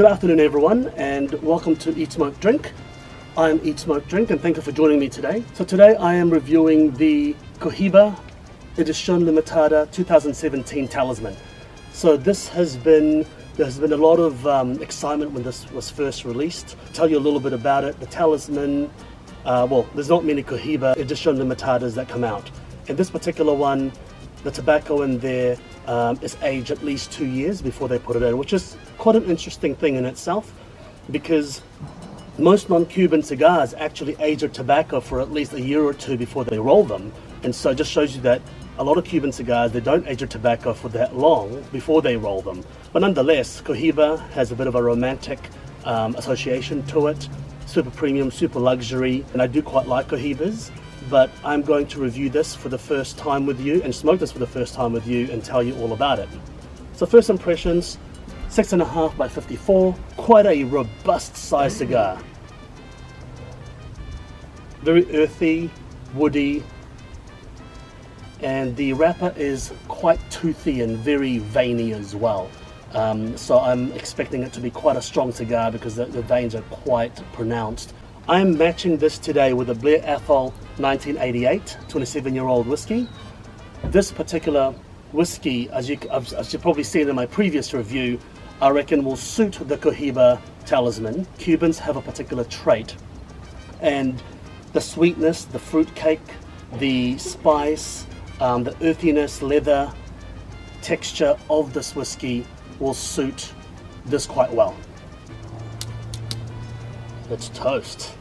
Good afternoon everyone, and welcome to Eat Smoke Drink. I'm Eat Smoke Drink and thank you for joining me today. So today I am reviewing the Cohiba Edicion Limitada 2017 Talisman. So there's been a lot of excitement when this was first released. I'll tell you a little bit about it. The Talisman, well, there's not many Cohiba Edicion Limitadas that come out. In this particular one, the tobacco in there is aged at least 2 years before they put it in, which is quite an interesting thing in itself, because most non-Cuban cigars actually age their tobacco for at least a year or two before they roll them. And so it just shows you that a lot of Cuban cigars, they don't age their tobacco for that long before they roll them. But nonetheless, Cohiba has a bit of a romantic association to it. Super premium, super luxury, and I do quite like Cohibas. But I'm going to review this for the first time with you and smoke this for the first time with you and tell you all about it. So first impressions, 6.5 by 54, quite a robust size cigar. Very earthy, woody, and the wrapper is quite toothy and very veiny as well. So I'm expecting it to be quite a strong cigar because the veins are quite pronounced. I'm matching this today with a Blair Athol 1988 27-year-old whiskey. This particular whiskey, as you've probably seen in my previous review, I reckon will suit the Cohiba Talisman. Cubans have a particular trait, and the sweetness, the fruitcake, the spice, the earthiness, leather texture of this whiskey will suit this quite well. Let's toast.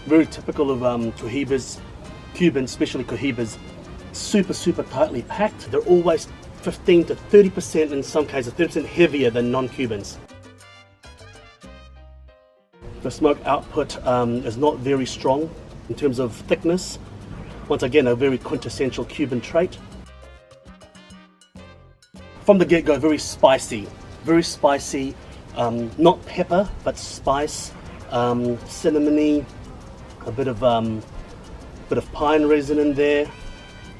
Very typical of Cohibas, Cubans, especially Cohibas, super tightly packed. They're always 15 to 30%, in some cases 30% heavier than non-Cubans. The smoke output is not very strong in terms of thickness. Once again, a very quintessential Cuban trait. From the get-go, very spicy, not pepper, but spice, cinnamony, a bit of pine resin in there.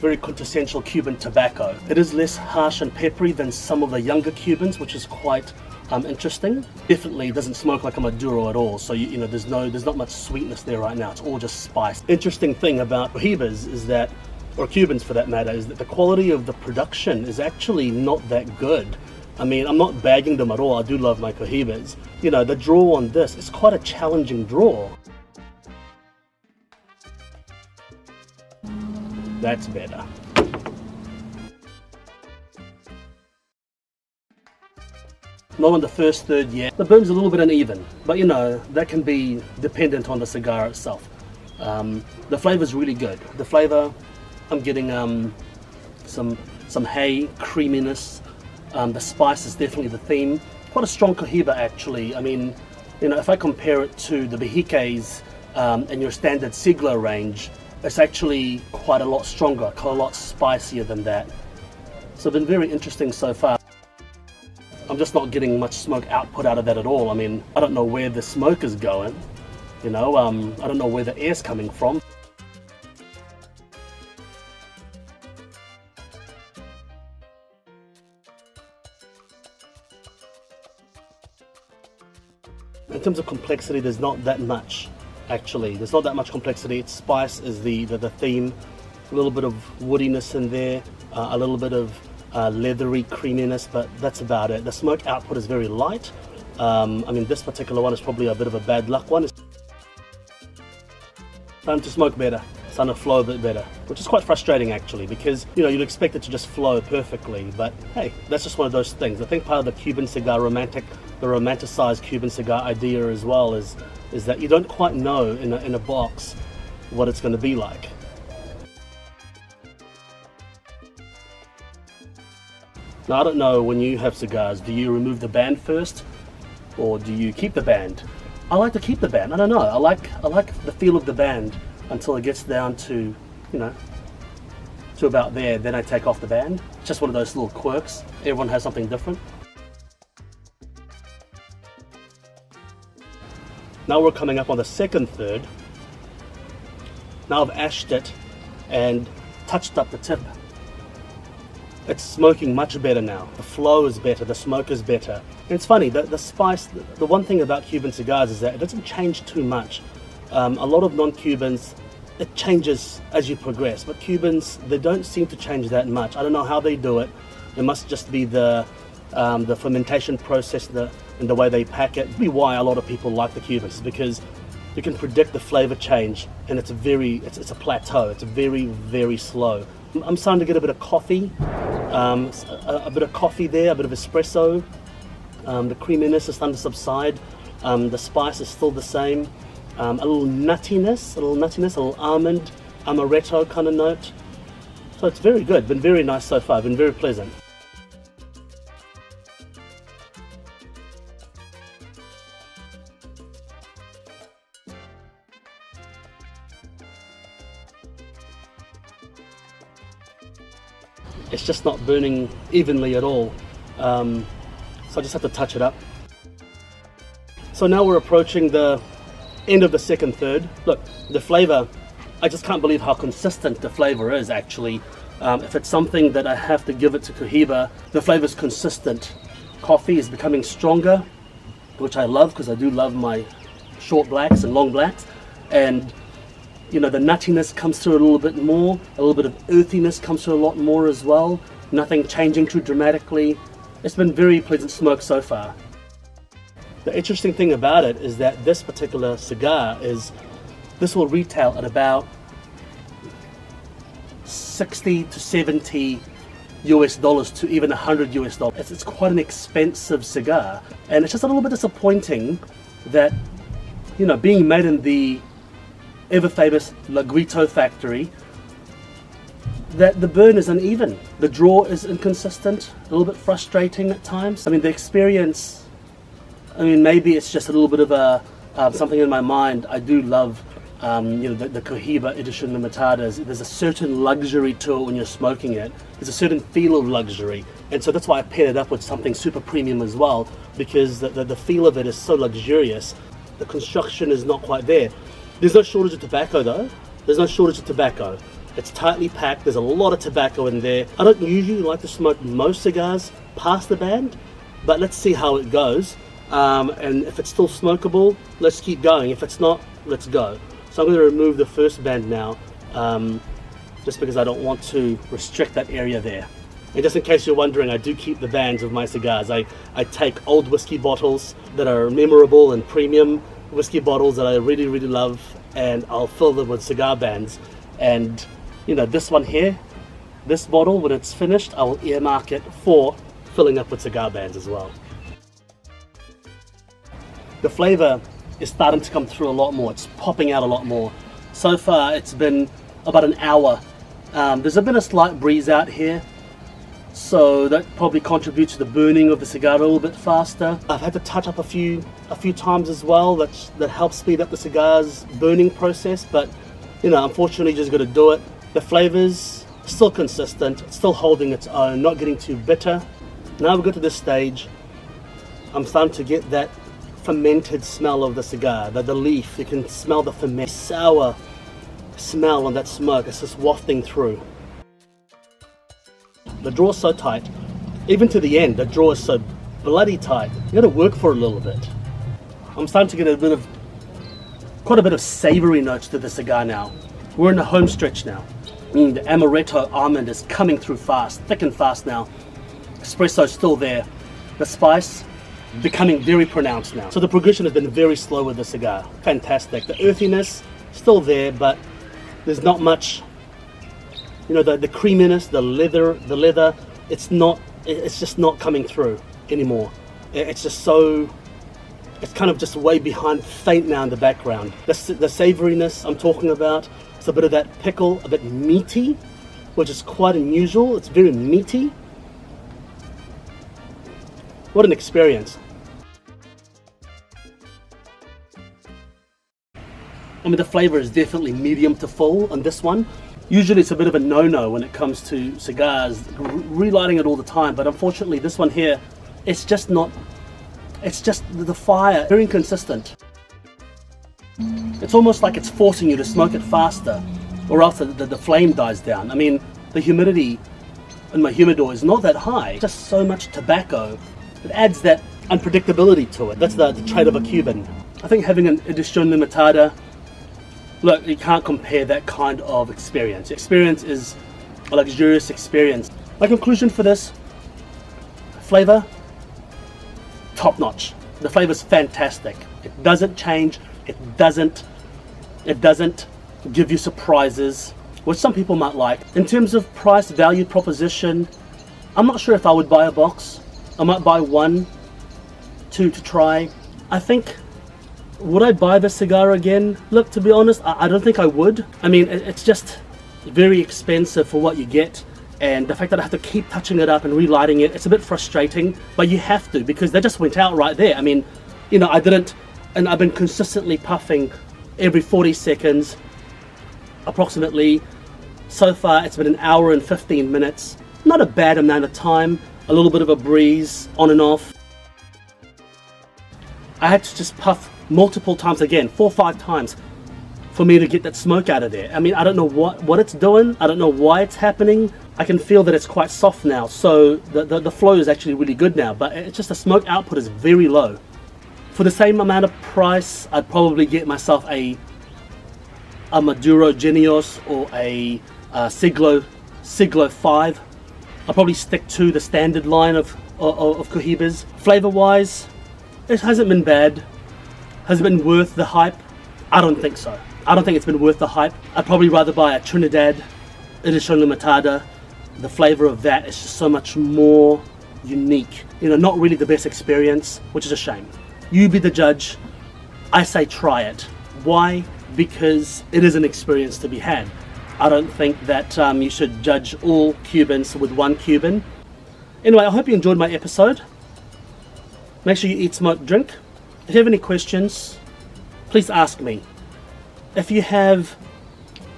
Very quintessential Cuban tobacco. It is less harsh and peppery than some of the younger Cubans, which is quite interesting. Definitely doesn't smoke like a Maduro at all. So you know, there's not much sweetness there right now. It's all just spice. Interesting thing about Cohibas is that, or Cubans for that matter, is that the quality of the production is actually not that good. I mean, I'm not bagging them at all. I do love my Cohibas. You know, the draw on this is quite a challenging draw. That's better. Not on the first third yet. The burn's a little bit uneven, but you know, that can be dependent on the cigar itself. The flavor's really good. The flavor, I'm getting some hay, creaminess. The spice is definitely the theme. Quite a strong Cohiba actually. I mean, you know, if I compare it to the Hickes and your standard Siglo range, it's actually quite a lot stronger, quite a lot spicier than that. So it's been very interesting so far. I'm just not getting much smoke output out of that at all. I mean, I don't know where the smoke is going. You know, I don't know where the air's coming from. In terms of complexity, there's not that much. Actually, there's not that much complexity. It's spice is the theme. A little bit of woodiness in there, a little bit of leathery creaminess, but that's about it. The smoke output is very light. I mean, this particular one is probably a bit of a bad luck one. It's time to smoke better. It's time to flow a bit better, which is quite frustrating actually, because you know, you'd expect it to just flow perfectly, but hey, that's just one of those things. I think part of the Cuban cigar the romanticized Cuban cigar idea as well is that you don't quite know in a box what it's going to be like. Now I don't know, when you have cigars, do you remove the band first or do you keep the band? I like to keep the band. I don't know, I like the feel of the band until it gets down to, you know, to about there, then I take off the band. It's just one of those little quirks. Everyone has something different. Now we're coming up on the second third. Now I've ashed it, and touched up the tip. It's smoking much better now. The flow is better, the smoke is better. And it's funny, the spice, the one thing about Cuban cigars is that it doesn't change too much. A lot of non-Cubans, it changes as you progress, but Cubans, they don't seem to change that much. I don't know how they do it. It must just be the fermentation process and the way they pack it. It'd be why a lot of people like the Cubans, because you can predict the flavor change, and it's a plateau. It's very, very slow. I'm starting to get a bit of coffee, a bit of coffee there, a bit of espresso. The creaminess is starting to subside. The spice is still the same. A little nuttiness, a little almond, amaretto kind of note. So it's very good. Been very nice so far. Been very pleasant. It's just not burning evenly at all, so I just have to touch it up. So now we're approaching the end of the second third. Look, the flavour, I just can't believe how consistent the flavour is actually. If it's something that I have to give it to Cohiba, the flavour is consistent. Coffee is becoming stronger, which I love because I do love my short blacks and long blacks, and you know, the nuttiness comes through a little bit more, a little bit of earthiness comes through a lot more as well. Nothing changing too dramatically. It's been very pleasant smoke so far. The interesting thing about it is that this particular cigar this will retail at about 60 to 70 US dollars to even 100 US dollars. It's quite an expensive cigar, and it's just a little bit disappointing that, you know, being made in the ever famous La Guito factory, that the burn is uneven, the draw is inconsistent, a little bit frustrating at times. I mean, the experience, I mean, maybe it's just a little bit of a something in my mind. I do love you know, the Cohiba Edicion Limitada. There's a certain luxury to it when you're smoking it. There's a certain feel of luxury, and so that's why I paired it up with something super premium as well, because the feel of it is so luxurious. The construction is not quite there. There's no shortage of tobacco though. There's no shortage of tobacco. It's tightly packed. There's a lot of tobacco in there. I don't usually like to smoke most cigars past the band, but let's see how it goes. And if it's still smokable, let's keep going. If it's not, let's go. So I'm going to remove the first band now, just because I don't want to restrict that area there. And just in case you're wondering, I do keep the bands of my cigars. I take old whiskey bottles that are memorable and premium whiskey bottles that I really, really love, and I'll fill them with cigar bands. And you know, this one here, this bottle, when it's finished, I will earmark it for filling up with cigar bands as well. The flavour is starting to come through a lot more. It's popping out a lot more. So far it's been about an hour. There's been a slight breeze out here, so that probably contributes to the burning of the cigar a little bit faster. I've had to touch up a few times as well. That helps speed up the cigar's burning process, but you know, unfortunately just got to do it. The flavours still consistent, still holding its own, not getting too bitter. Now we go to this stage, I'm starting to get that fermented smell of the cigar, the leaf. You can smell the ferment, sour smell on that smoke. It's just wafting through. The draw is so tight, even to the end, the draw is so bloody tight. You got to work for it a little bit. I'm starting to get quite a bit of savoury notes to the cigar now. We're in the home stretch now. The amaretto almond is coming through fast, thick and fast now. Espresso's still there. The spice becoming very pronounced now. So the progression has been very slow with the cigar. Fantastic. The earthiness still there, but there's not much. You know, the creaminess, the leather, it's just not coming through anymore. It's just so, it's kind of just way behind, faint now in the background. The savouriness I'm talking about, it's a bit of that pickle, a bit meaty, which is quite unusual. It's very meaty. What an experience. I mean, the flavour is definitely medium to full on this one. Usually it's a bit of a no-no when it comes to cigars, relighting it all the time, but unfortunately this one here, it's just not, it's just the fire, very inconsistent. It's almost like it's forcing you to smoke it faster. or else the flame dies down. I mean, the humidity in my humidor is not that high. Just so much tobacco. It adds that unpredictability to it. That's the trait of a Cuban. I think having an Edicion Limitada, look, you can't compare that kind of experience. Experience is a luxurious experience. My conclusion for this, flavour, top notch. The flavour's fantastic. It doesn't change. It doesn't give you surprises, which some people might like. In terms of price value proposition, I'm not sure if I would buy a box. I might buy one, two to try. I think, would I buy the cigar again? Look, to be honest, I don't think I would. I mean, it's just very expensive for what you get, and the fact that I have to keep touching it up and relighting it, it's a bit frustrating, but you have to, because they just went out right there. I mean, you know, I didn't, and I've been consistently puffing every 40 seconds, approximately. So far, it's been an hour and 15 minutes. Not a bad amount of time, a little bit of a breeze on and off. I had to just puff multiple times again, 4 or 5 times, for me to get that smoke out of there. I mean, I don't know what it's doing. I don't know why it's happening. I can feel that it's quite soft now, so the flow is actually really good now, but it's just the smoke output is very low. For the same amount of price, I'd probably get myself a Maduro Genios or a Siglo 5. I'll probably stick to the standard line of Cohibas. Flavour wise, it hasn't been bad. Has it been worth the hype? I don't think so. I don't think it's been worth the hype. I'd probably rather buy a Trinidad Edicion Limitada. The flavour of that is just so much more unique. You know, not really the best experience, which is a shame. You be the judge. I say try it. Why? Because it is an experience to be had. I don't think that you should judge all Cubans with one Cuban. Anyway, I hope you enjoyed my episode. Make sure you eat, smoke, drink. If you have any questions, please ask me. If you have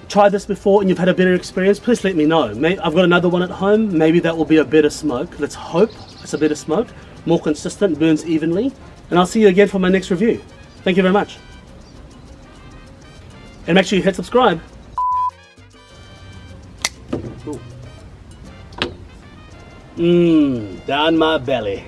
tried this before and you've had a better experience, please let me know. I've got another one at home. Maybe that will be a better smoke. Let's hope it's a better smoke. More consistent, burns evenly. And I'll see you again for my next review. Thank you very much. And make sure you hit subscribe. Down my belly.